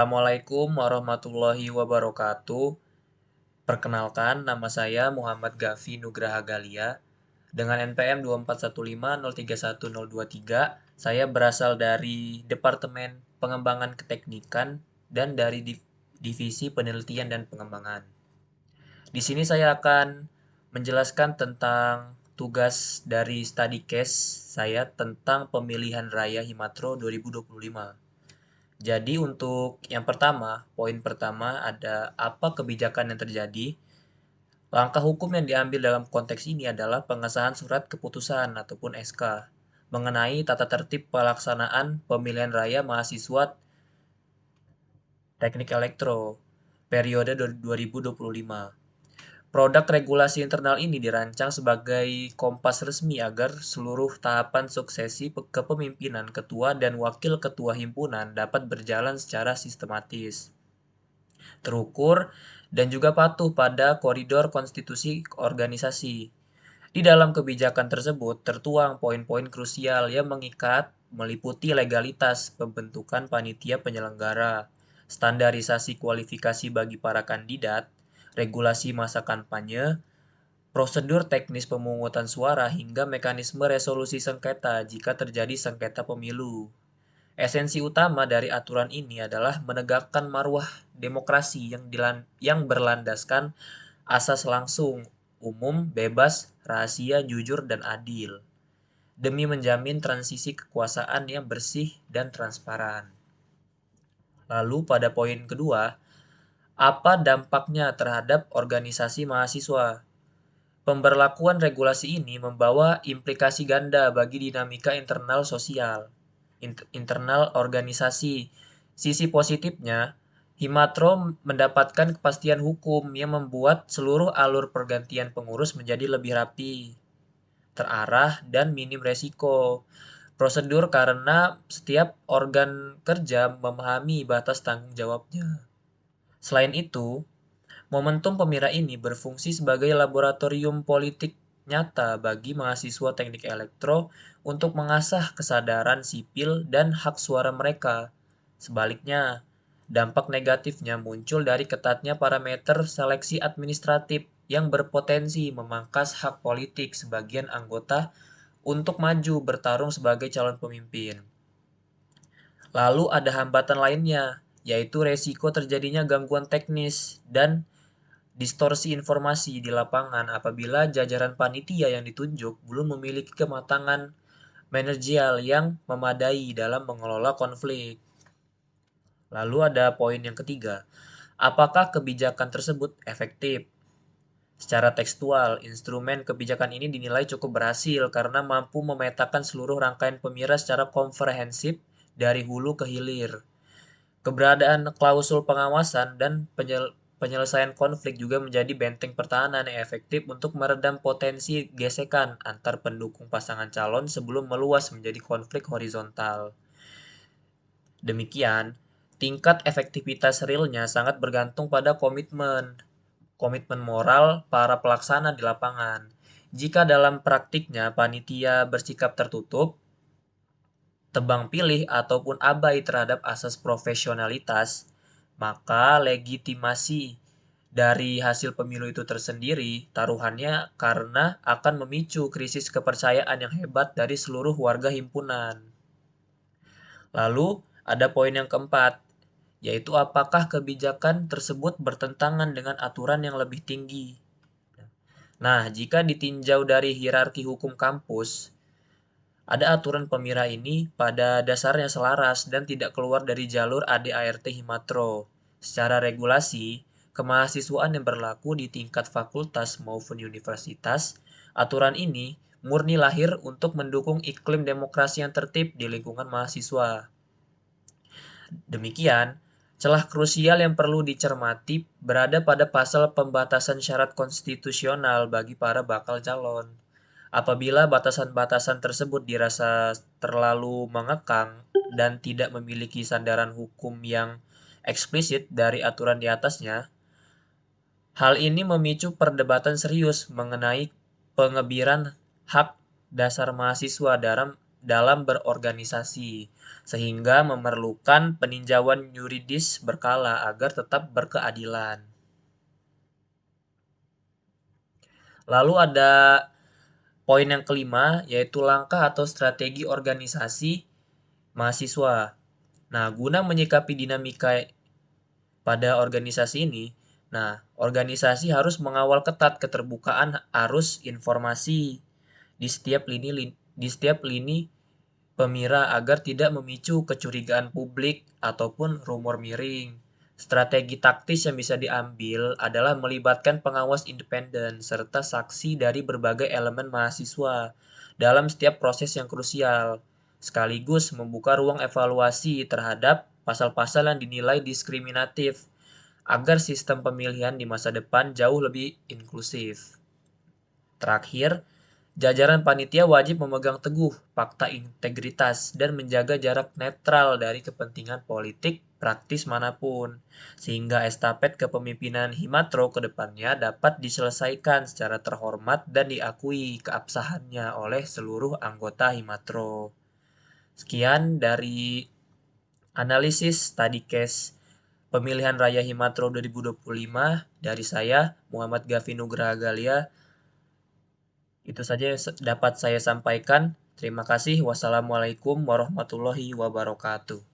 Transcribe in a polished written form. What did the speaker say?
Assalamualaikum warahmatullahi wabarakatuh. Perkenalkan, nama saya Muhammad Gavi Nugraha Galia. Dengan NPM 2415031023, saya berasal dari Departemen Pengembangan Keteknikan dan dari Divisi Penelitian dan Pengembangan. Di sini saya akan menjelaskan tentang tugas dari study case saya tentang pemilihan raya Himatro 2025. Jadi untuk yang pertama, poin pertama ada apa kebijakan yang terjadi. Langkah hukum yang diambil dalam konteks ini adalah pengesahan surat keputusan ataupun SK mengenai tata tertib pelaksanaan pemilihan raya mahasiswa Teknik Elektro periode 2025. Produk regulasi internal ini dirancang sebagai kompas resmi agar seluruh tahapan suksesi kepemimpinan ketua dan wakil ketua himpunan dapat berjalan secara sistematis, terukur, dan juga patuh pada koridor konstitusi organisasi. Di dalam kebijakan tersebut tertuang poin-poin krusial yang mengikat meliputi legalitas pembentukan panitia penyelenggara, standarisasi kualifikasi bagi para kandidat, regulasi masa kampanye, prosedur teknis pemungutan suara hingga mekanisme resolusi sengketa jika terjadi sengketa pemilu. Esensi utama dari aturan ini adalah menegakkan marwah demokrasi yang berlandaskan asas langsung, umum, bebas, rahasia, jujur, dan adil, demi menjamin transisi kekuasaan yang bersih dan transparan. Lalu pada poin kedua, apa dampaknya terhadap organisasi mahasiswa? Pemberlakuan regulasi ini membawa implikasi ganda bagi dinamika internal sosial, internal organisasi. Sisi positifnya, Himatro mendapatkan kepastian hukum yang membuat seluruh alur pergantian pengurus menjadi lebih rapi, terarah, dan minim resiko prosedur karena setiap organ kerja memahami batas tanggung jawabnya. Selain itu, momentum pemira ini berfungsi sebagai laboratorium politik nyata bagi mahasiswa teknik elektro untuk mengasah kesadaran sipil dan hak suara mereka. Sebaliknya, dampak negatifnya muncul dari ketatnya parameter seleksi administratif yang berpotensi memangkas hak politik sebagian anggota untuk maju bertarung sebagai calon pemimpin. Lalu ada hambatan lainnya, yaitu resiko terjadinya gangguan teknis dan distorsi informasi di lapangan apabila jajaran panitia yang ditunjuk belum memiliki kematangan manajerial yang memadai dalam mengelola konflik. Lalu ada poin yang ketiga, apakah kebijakan tersebut efektif? Secara tekstual, instrumen kebijakan ini dinilai cukup berhasil karena mampu memetakan seluruh rangkaian pemira secara komprehensif dari hulu ke hilir. Keberadaan klausul pengawasan dan penyelesaian konflik juga menjadi benteng pertahanan yang efektif untuk meredam potensi gesekan antar pendukung pasangan calon sebelum meluas menjadi konflik horizontal. Demikian, tingkat efektivitas realnya sangat bergantung pada komitmen moral para pelaksana di lapangan. Jika dalam praktiknya panitia bersikap tertutup, tebang pilih ataupun abai terhadap asas profesionalitas, maka legitimasi dari hasil pemilu itu tersendiri taruhannya karena akan memicu krisis kepercayaan yang hebat dari seluruh warga himpunan. Lalu ada poin yang keempat, yaitu apakah kebijakan tersebut bertentangan dengan aturan yang lebih tinggi. Nah, jika ditinjau dari hierarki hukum kampus, ada aturan pemira ini pada dasarnya selaras dan tidak keluar dari jalur ADART Himatro. Secara regulasi, kemahasiswaan yang berlaku di tingkat fakultas maupun universitas, aturan ini murni lahir untuk mendukung iklim demokrasi yang tertib di lingkungan mahasiswa. Demikian, celah krusial yang perlu dicermati berada pada pasal pembatasan syarat konstitusional bagi para bakal calon. Apabila batasan-batasan tersebut dirasa terlalu mengekang dan tidak memiliki sandaran hukum yang eksplisit dari aturan di atasnya, hal ini memicu perdebatan serius mengenai pengebiran hak dasar mahasiswa dalam berorganisasi, sehingga memerlukan peninjauan yuridis berkala agar tetap berkeadilan. Lalu ada poin yang kelima, yaitu langkah atau strategi organisasi mahasiswa. Nah, guna menyikapi dinamika pada organisasi ini, organisasi harus mengawal ketat keterbukaan arus informasi di setiap lini pemira agar tidak memicu kecurigaan publik ataupun rumor miring. Strategi taktis yang bisa diambil adalah melibatkan pengawas independen serta saksi dari berbagai elemen mahasiswa dalam setiap proses yang krusial, sekaligus membuka ruang evaluasi terhadap pasal-pasal yang dinilai diskriminatif agar sistem pemilihan di masa depan jauh lebih inklusif. Terakhir, jajaran panitia wajib memegang teguh fakta integritas dan menjaga jarak netral dari kepentingan politik praktis manapun, sehingga estafet kepemimpinan Himatro ke depannya dapat diselesaikan secara terhormat dan diakui keabsahannya oleh seluruh anggota Himatro. Sekian dari analisis study case pemilihan raya Himatro 2025 dari saya, Muhammad Gavi Nugraha Galia. Itu saja yang dapat saya sampaikan. Terima kasih. Wassalamualaikum warahmatullahi wabarakatuh.